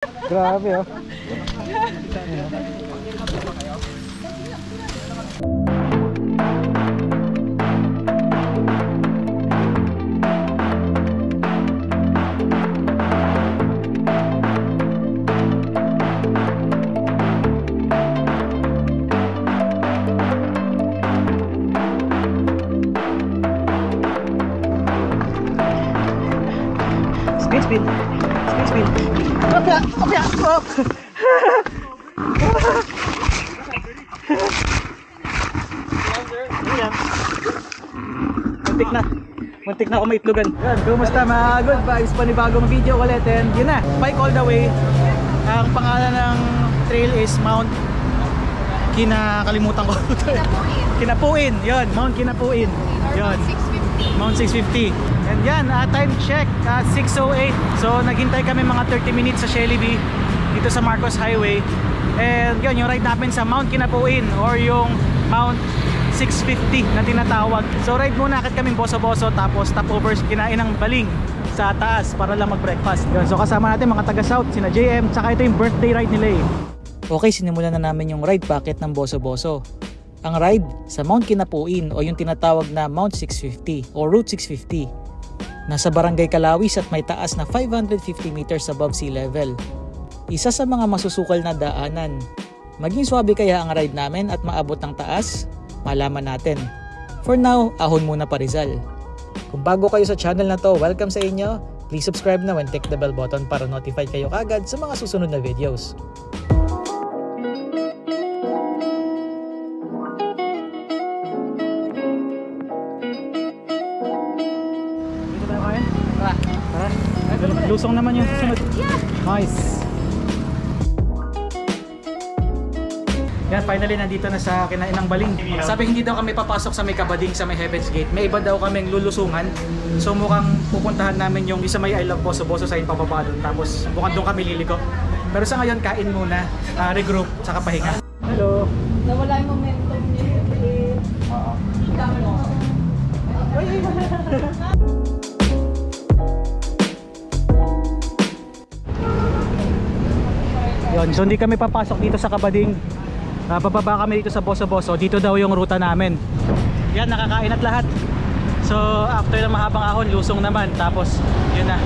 Grabe oh. Speed. Opya. Oh. Muntik na ako maitlogan. Yan, kumusta mga good vibes? Panibagong video ulit and yun na, bike all the way. Ang pangalan ng trail is Mount Kinakalimutan ko. Kinapuin. Yun, Mount Kinapuin. Yun. Mount 650. And yan, time check 6:08. So naghintay kami mga 30 minutes sa Shelly B dito sa Marcos Highway. And yun, yung ride namin sa Mount Kinapuin or yung Mount 650 na tinatawag. So ride muna akit kaming boso-boso, tapos stopovers kinain ng Baling sa taas para lang mag-breakfast. Yun, so kasama natin mga taga South, sina JM, tsaka ito yung birthday ride nila eh. Okay, sinimulan na namin yung ride packet ng boso-boso. Ang ride sa Mount Kinapuin o yung tinatawag na Mount 650 o Route 650. Nasa Barangay Kalawis at may taas na 550 meters above sea level. Isa sa mga masusukal na daanan. Maging swabe kaya ang ride namin at maabot ng taas? Malaman natin. For now, ahon muna pa Rizal. Kung bago kayo sa channel na to, welcome sa inyo. Please subscribe now and click the bell button para notified kayo kagad sa mga susunod na videos. Lusong naman yung susunod. Nice. Yan, finally nandito na sa kinain ng Baling. Sabi hindi daw kami papasok sa may Kabading sa may Heaven's Gate. May iba daw kaming lulusungan. So mukhang pupuntahan namin yung isa may I Love Boso-Boso side pababa doon. Tapos mukhang doon kami liliko. Pero sa ngayon kain muna, regroup, saka pahinga. Hello. Nawala yung momentum niya. Oo. Dami mo. Yun, so hindi kami papasok dito sa Kabading. Bababa kami dito sa Boso-Boso. Dito daw yung ruta namin. Yan, nakakain at lahat. So after ng mahabang ahon, lusong naman. Tapos yun na.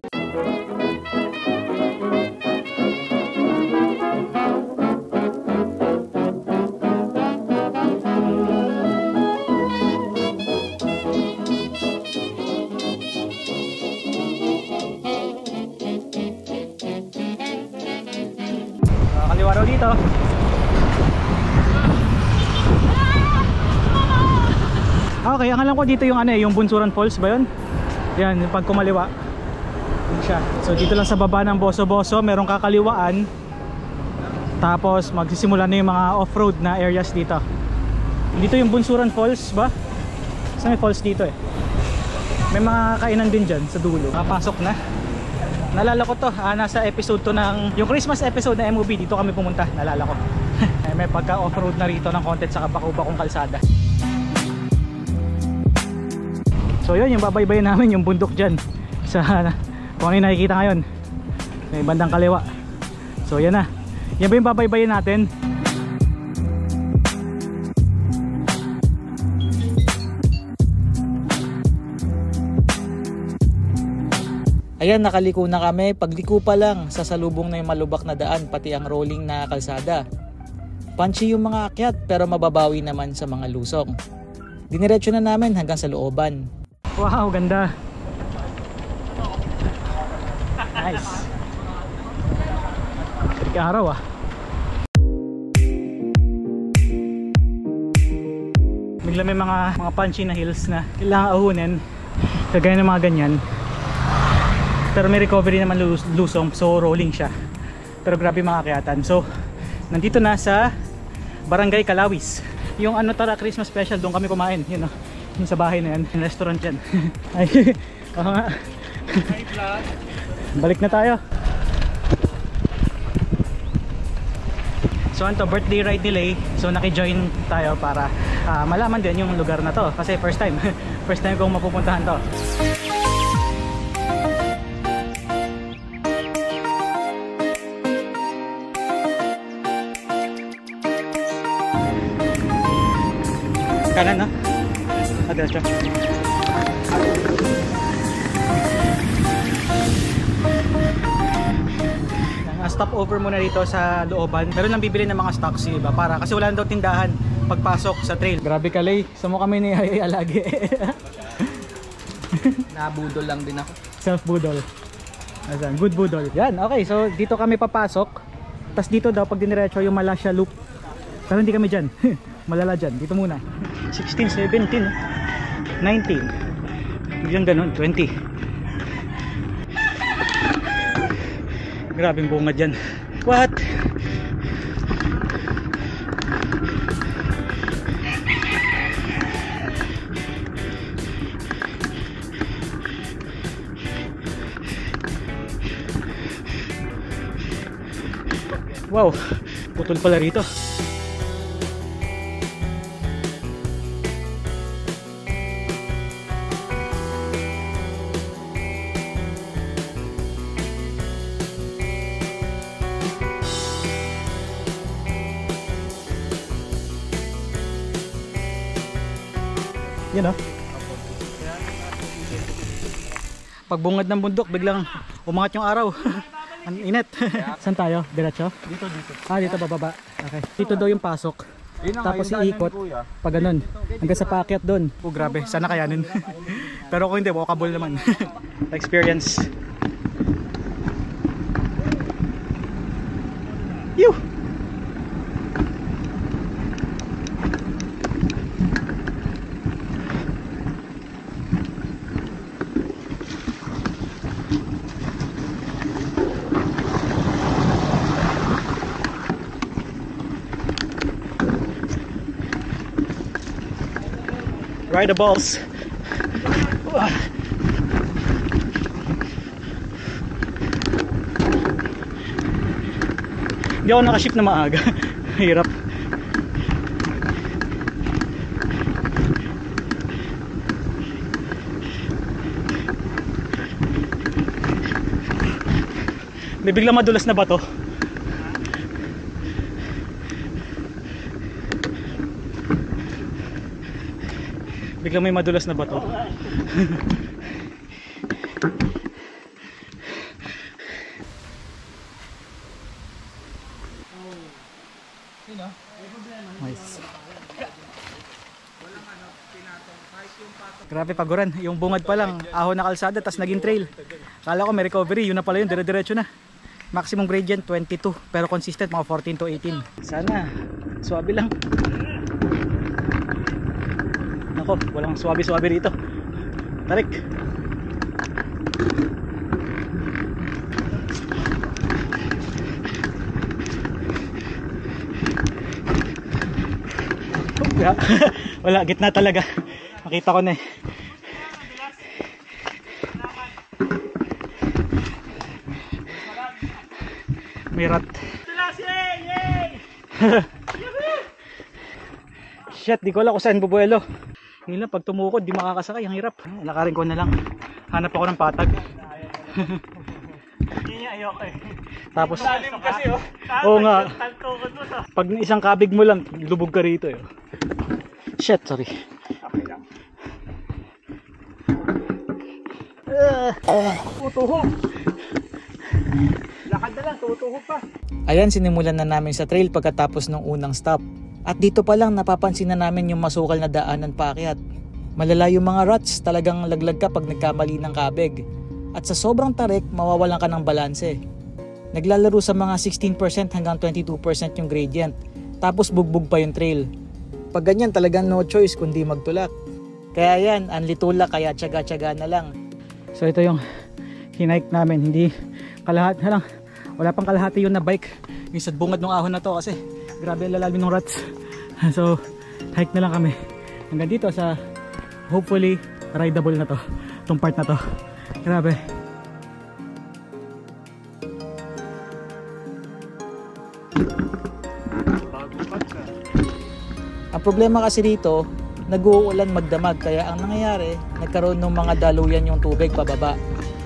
Kaliwa raw dito. Okay, ang alam ko dito yung yung Bunsuran Falls ba yun? Yan, pag kumaliwa. Yun siya. So dito lang sa baba ng Boso-Boso, merong kakaliwaan. Tapos magsisimula na yung mga off-road na areas dito. Dito yung Bunsuran Falls ba? Saan may falls dito eh? May mga kainan din dyan sa dulo. Nakapasok na. Nalala ko to, nasa episode to ng yung Christmas episode na MOB, dito kami pumunta, nalala ko. May pagka off-road na rito ng konti sa bakong kalsada. So yun, yung babaybayin namin yung bundok dyan sa kung ano yung nakikita ngayon, may bandang kaliwa. So yan na, yan ba yung babaybayin natin. Ayan, nakaliko na kami. Pagliko pa lang, sasalubong na yung malubak na daan, pati ang rolling na kalsada. Punchy yung mga akyat, pero mababawi naman sa mga lusong. Diniretso na namin hanggang sa looban. Wow, ganda. Nice. Araw ah. Bigla may mga punchy na hills na kailangan ahunin, kagaya ng mga ganyan. Pero may recovery naman lusong, so rolling siya. Pero grabe mga akyatan. So nandito na sa Barangay Kalawis. Yung Tara Christmas special, doon kami kumain. Yun yung sa bahay na yan, yung restaurant yan. Ay, nga. Balik na tayo. So ito, birthday ride nila eh. So naki-join tayo para malaman din yung lugar na to. Kasi first time kong mapupuntahan to. Kanan, no? Diretso. Stop over muna dito sa looban. Meron lang bibili ng mga stocks yung iba para kasi wala daw tindahan pagpasok sa trail. Grabe ka, Lay. Samo kami ni Ayaya lagi. Nabudol lang din ako. Self-budol. Asan? Good budol. Yan, okay. So, dito kami papasok. Tapos dito daw, pag diniretso yung Malasya Loop. Pero hindi kami dyan. Malala dyan. Dito muna. 16, 17, 19. Biglang ganun, 20. Grabing bunga dyan. What? Wow, putol pala rito. Yan o. Pagbungad ng bundok, biglang umangat yung araw. Ang init. Saan tayo? Diretso? Dito, dito. Ah, dito bababa. Okay. Dito daw yung pasok. Tapos iikot. Pag ganun. Hanggang sa paakyat doon. Oh, grabe. Sana kayanin. Pero kung hindi, walkable naman. Experience. Yoo! Ride the balls. Hindi ako nakaship na maaga. Hirap. May biglang madulas na bato. Biglang may madulas na bato. Nice. Grabe paguran. Yung bungad pa lang, ahon na kalsada, tas naging trail. Kala ko may recovery, yun na pala yun, dire-diretso na. Maximum gradient 22, pero consistent mga 14 to 18. Sana, swabe lang. Ako, walang swabe-swabe rito. Tarik. Wala, gitna talaga. Makita ko na eh. May rat. Shit, di ko alam kung saan bubuelo. Ngayon lang, pag tumukod, di makakasakay. Ang hirap. Lakarin ko na lang. Hanap ako ng patag. Hindi niya ayoko eh. Tapos, kasi oh. Oo nga. Pag isang kabig mo lang, lubog ka rito eh. Shit, sorry. Okay lang. Tutuhog. Lakad na lang, tutuhog pa. Ayan, sinimulan na namin sa trail pagkatapos ng unang stop. At dito pa lang napapansin na namin yung masukal na daanan paakyat. Malala yung mga ruts, talagang laglag ka pag nagkamali ng kabig. At sa sobrang tarik, mawawalan ka ng balanse. Naglalaro sa mga 16% hanggang 22% yung gradient. Tapos bugbog pa yung trail. Pag ganyan talagang no choice kundi magtulak. Kaya yan, anli tulak kaya tiyaga-tiyaga na lang. So ito yung hinike namin, hindi kalahati lang. Wala pang kalahati yun na bike. Yung sa bungad ng ahon na to kasi grabe ang lalalim ng ruts. So hike na lang kami hanggang dito sa hopefully rideable na to, itong part na to. Grabe. Ang problema kasi dito, nag-uulan magdamag kaya ang nangyayari, nagkaroon ng mga daluyan yung tubig pababa.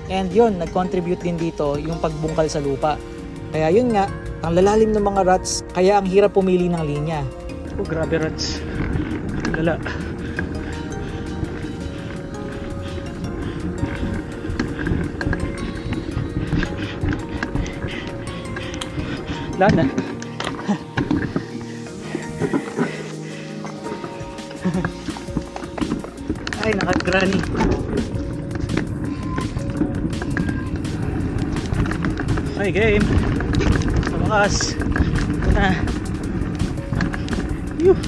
And yun, nag-contribute din dito yung pagbungkal sa lupa. Kaya yun nga, ang lalalim ng mga ruts, kaya ang hirap pumili ng linya. Oh, grabe ruts. Lala. Lahat na. Ay, naka-granny. Ay, game. Sa wakas. Ito na. Yuh.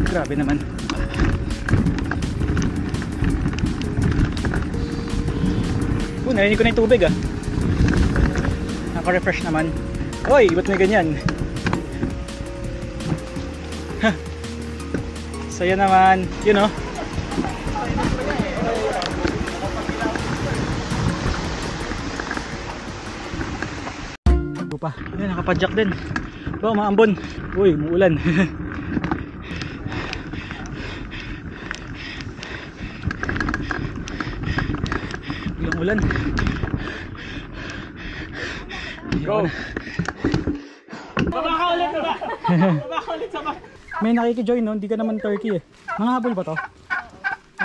Grabe naman. Narinig ko na yung tubig ah. Naka-refresh naman. Oy, ba't may ganyan? Ha. Saya naman. You know. Pa. Yan, nakapadyak din. Oh, maambon. Uy, muulan. Biglang ulan. Go. Baba ka ulit ba? Baba ka ulit sa ba? May nakiki-join no, hindi ka naman turkey eh. Mga habol ba to?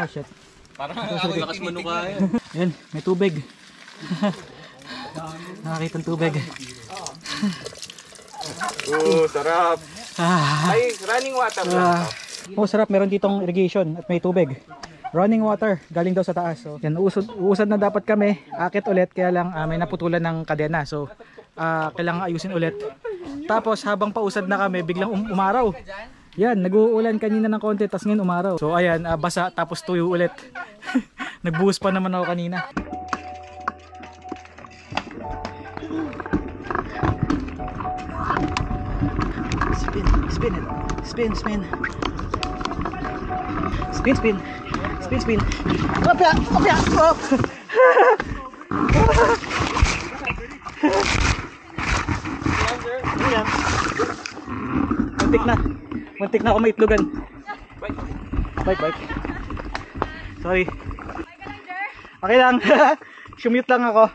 Oh shit. Parang ako lakas manuka eh. Yan, may tubig. Nakakita ng tubig. Oh, sarap. Ay, running water lang. Oh, sarap. Meron ditong irrigation at may tubig. Running water. Galing daw sa taas. So, yan, uusad na dapat kami. Akit ulit. Kaya lang may naputulan ng kadena. So, kailangan ayusin ulit. Tapos, habang pausad na kami, biglang umaraw. Yan, nag-uulan kanina ng konti. Tapos ngayon umaraw. So, ayan, basa. Tapos tuyo ulit. Nagbuhos pa naman ako kanina. Spin it. Spin. Spin. Up. Ayan. Muntik na ako maitlogan. Bike. Sorry. Okay lang. Sumute lang ako.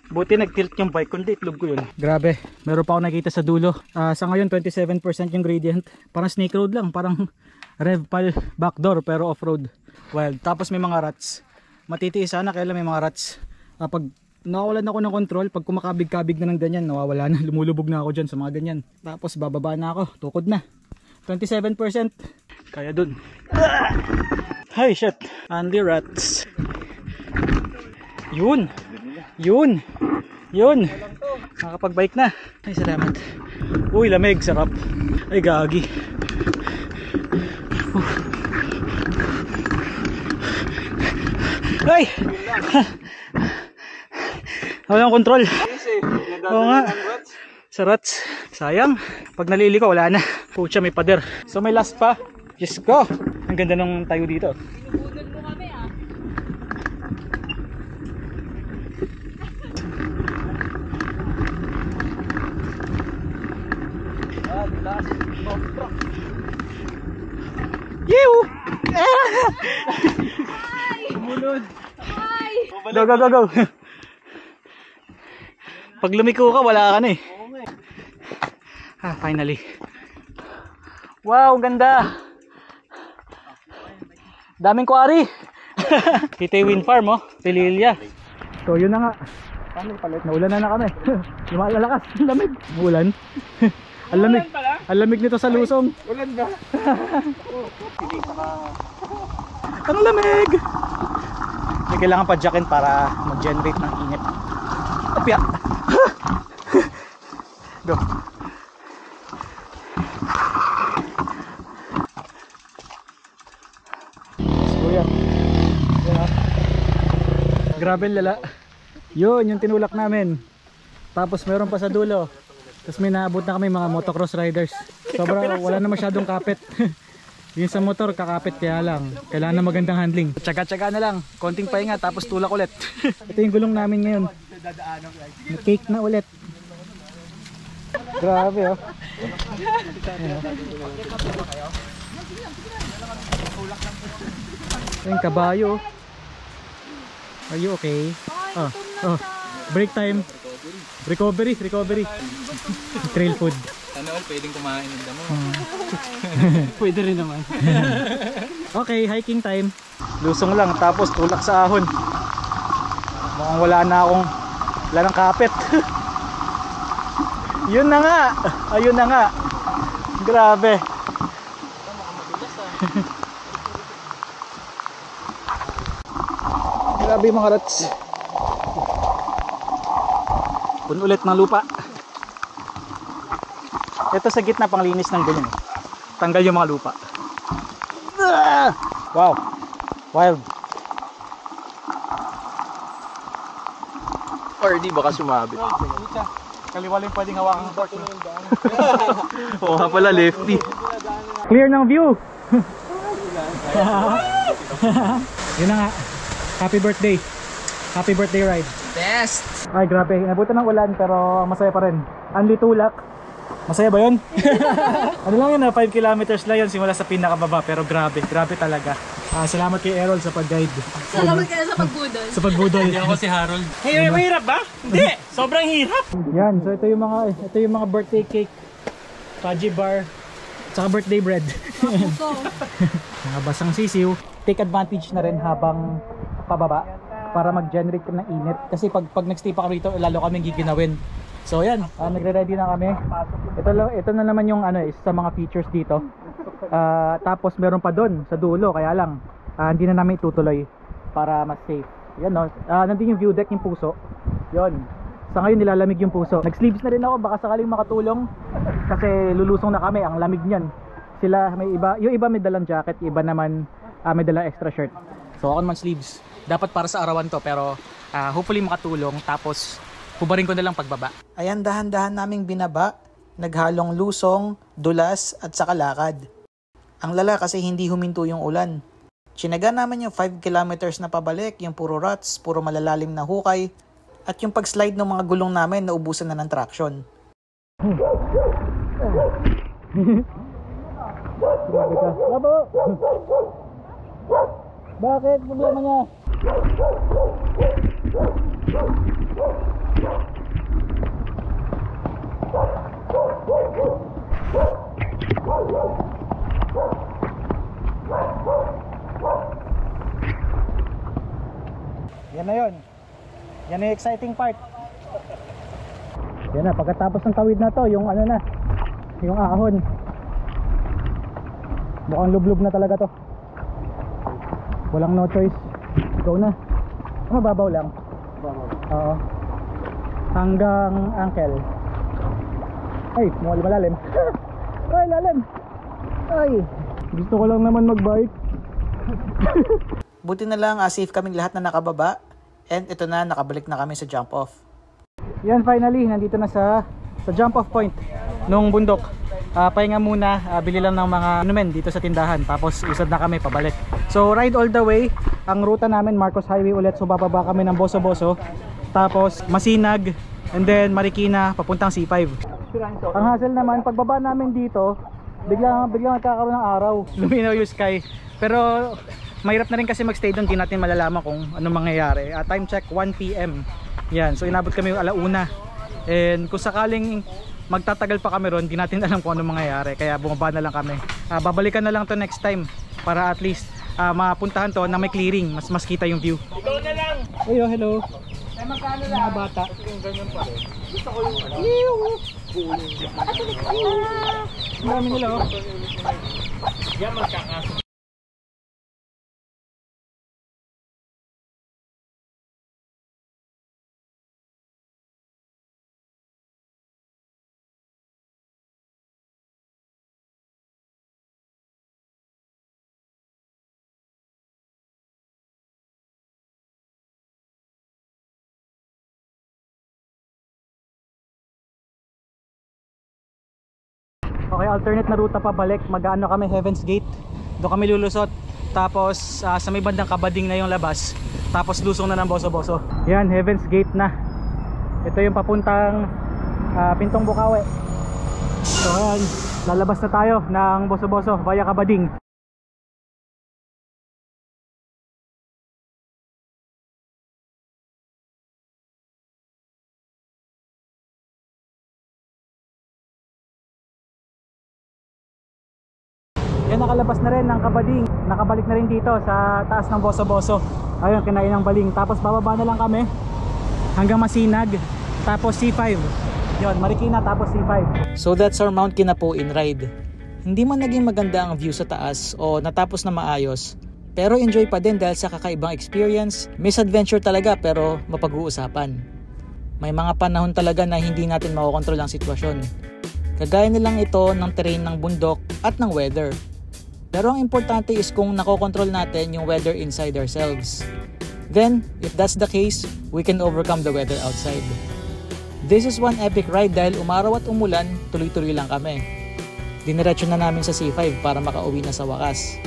Buti nag-tilt yung bike, kundi itlog ko yun. Grabe, meron pa ako nakita sa dulo. Sa ngayon 27% yung gradient. Parang snake road lang, parang Revpal backdoor pero off-road. Wild. Tapos may mga ruts. Matitiis sana, kaya lang may mga ruts. Pag nawawalan ako ng control, pag kumakabig-kabig na ng ganyan, nawawala na, lumulubog na ako dyan sa mga ganyan. Tapos bababa na ako, tukod na. 27%. Kaya dun. Hi, shit. Andy ruts. Yun. Nakapag-bike na. Ay, salamat. Uy, lamig, sarap. Ay, gagi. Ay! Walang kontrol. Oo nga. Sa ruts. Sayang. Pag nalili ko, wala na. Pucha, may pader. So, may last pa. Diyos ko. Ang ganda nung tayo dito. Binubudol mo kami ah. Yew! Mulod. Go. Pag lumiko ka, wala ka na eh. Finally. Wow, ganda. Daming quarry. Kita yung wind farm, oh. Pililya. So, yun na nga. Naulan na kami. Lumalakas. Ang lamig. Ulan. Ang lamig. Ang lamig nito sa Lusong. Ulan ba? Ang lamig. May kailangan pa jackin para mag-generate ng init. Apya. Go. Kuya. Grabe lala. Yun, yung tinulak namin. Tapos meron pa sa dulo. Tapos may naabot na kami mga motocross riders. Sobra, wala na masyadong kapit. Yung sa motor, kakapit kaya lang. Kailangan na magandang handling. Tsaga-tsaga na lang. Konting pahinga, tapos tulak ulit. Ito yung gulong namin ngayon. Cake na ulit. Grabe oh. Yung kabayo. Are you okay? Oh. Break time. Recovery. Trail food. Sana all pwedeng kumain ng damo. Pwede rin naman. Okay, hiking time. Lusong lang, tapos tulak sa ahon. Mukhang wala nang kapit. Yun na nga. Ayun na nga. Grabe. Grabe mga rats. Pun ulit ng lupa. Ito sa gitna panglinis ng gulong. Tanggal yung mga lupa. Wow. Wild. Or di baka sumabit. Kaliwa lang pwedeng hawakan ng fork. Oo nga pala, lefty. Clear ng view. Yun na nga. Happy birthday. Happy birthday ride. Best! Ay grabe, inabutan ng ulan pero masaya pa rin. Only tulak. Masaya ba yun? Ano lang yun, 5 kilometers lang yun simula sa pinakababa pero grabe, grabe talaga. Salamat kay Errol sa pag-guide. Salamat kayo sa pagbudol. Sa pagbudol. Hindi ako si Harold. Hey, mahirap ba? Hindi! Sobrang hirap! Yan, so ito yung mga birthday cake, fudgy bar, saka birthday bread. Mga basang sisiw. Take advantage na rin habang pababa para mag-generate ka ng init. Kasi pag nag-stay pa kami rito, lalo kami giginawin. So yan, nagre-ready na kami. Ito na naman yung isa sa mga features dito. Tapos meron pa doon sa dulo, kaya lang hindi na namin itutuloy para mas safe. Yan no. Nandun yung view deck, yung puso. Yon. Sa ngayon nilalamig yung puso. Nag-sleeves na rin ako baka sakaling makatulong kasi lulusong na kami, ang lamig niyan. Sila may iba, yung iba may dalang jacket, iba naman may dalang extra shirt. So ako naman sleeves. Dapat para sa arawan to pero hopefully makatulong tapos hubarin ko na lang pagbaba. Ayan, dahan-dahan naming binaba, naghalong lusong, dulas at saka lakad. Ang lala kasi hindi huminto yung ulan. Tsinaga naman yung 5 kilometers na pabalik, yung puro ruts, puro malalalim na hukay, at yung pag-slide ng mga gulong namin naubusan na ng traction. Grabe ka. Labo! Bakit? Problema niya? Yan na yun. Yan na yung exciting part. Yan na, pagkatapos ng tawid na to, yung yung ahon. Mukhang lublub na talaga to. Walang no choice. Go na. Mababaw lang. Oo. Hanggang ankle. Ay, mukhang malalim. Ay, lalim. Ay, gusto ko lang naman magbike. Buti na lang safe kaming lahat na nakababa, and ito na, nakabalik na kami sa jump off. Yan, finally, nandito na sa jump off point nung bundok. Pahinga muna, bili lang ng mga inumin dito sa tindahan, tapos usad na kami pabalik. So ride all the way. Ang ruta namin Marcos Highway ulit, so bababa kami ng Boso-Boso, tapos Masinag, and then Marikina papuntang C5. Ang hassle naman pagbaba namin dito, biglang nagkakaroon ng araw, luminaw yung sky, pero mahirap na rin kasi magstay doon, di natin malalaman kung anong mangyayari. Time check 1 PM. Yan, so inabot kami yung 1:00. And kung sakaling magtatagal pa kami ron, di natin alam kung anong mangyayari, kaya bumaba na lang kami. Babalikan na lang to next time para at least mapuntahan to na may clearing, mas kita yung view. Ikaw na lang! Ayo, hello. Ay, magkano lang? Mga bata. Ganyan pa rin. Gusto ko yung Ang dami nila oh. Yan, magkakaso. Okay, alternate na ruta pabalik. Mag-ano kami, Heaven's Gate. Doon kami lulusot. Tapos sa may bandang Kabading na yung labas. Tapos lusong na ng Boso-Boso. Yan, Heaven's Gate na. Ito yung papuntang Pintong Bukawi. So yan, lalabas na tayo ng Boso-Boso via Kabading. Yan, nakalabas na rin ng Kabading. Nakabalik na rin dito sa taas ng Boso-Boso. Ayun, kinain ng Baling. Tapos bababa na lang kami hanggang Masinag. Tapos C5. Yun, Marikina tapos C5. So that's our Mount Kinapuin ride. Hindi man naging maganda ang view sa taas o natapos na maayos, pero enjoy pa din dahil sa kakaibang experience. Misadventure talaga pero mapag-uusapan. May mga panahon talaga na hindi natin makokontrol ang sitwasyon. Kagaya nilang ito ng terrain ng bundok at ng weather. Pero ang importante is kung nakokontrol natin yung weather inside ourselves. Then, if that's the case, we can overcome the weather outside. This is one epic ride dahil umaraw at umulan, tuloy-tuloy lang kami. Diniretso na namin sa C5 para makauwi na sa wakas.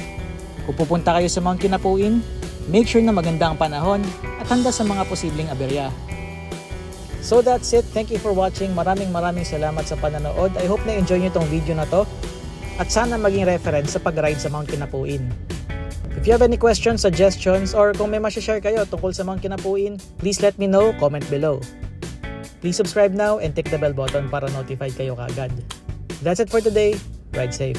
Kung pupunta kayo sa Mount Kinapuin, make sure na maganda ang panahon at handa sa mga posibleng aberya. So that's it. Thank you for watching. Maraming salamat sa pananood. I hope na enjoy nyo itong video na to at sana maging reference sa pag-ride sa Mount Kinapuin. If you have any questions, suggestions, or kung may masashare kayo tungkol sa Mount Kinapuin, please let me know, comment below. Please subscribe now and click the bell button para notified kayo kaagad. That's it for today. Ride safe.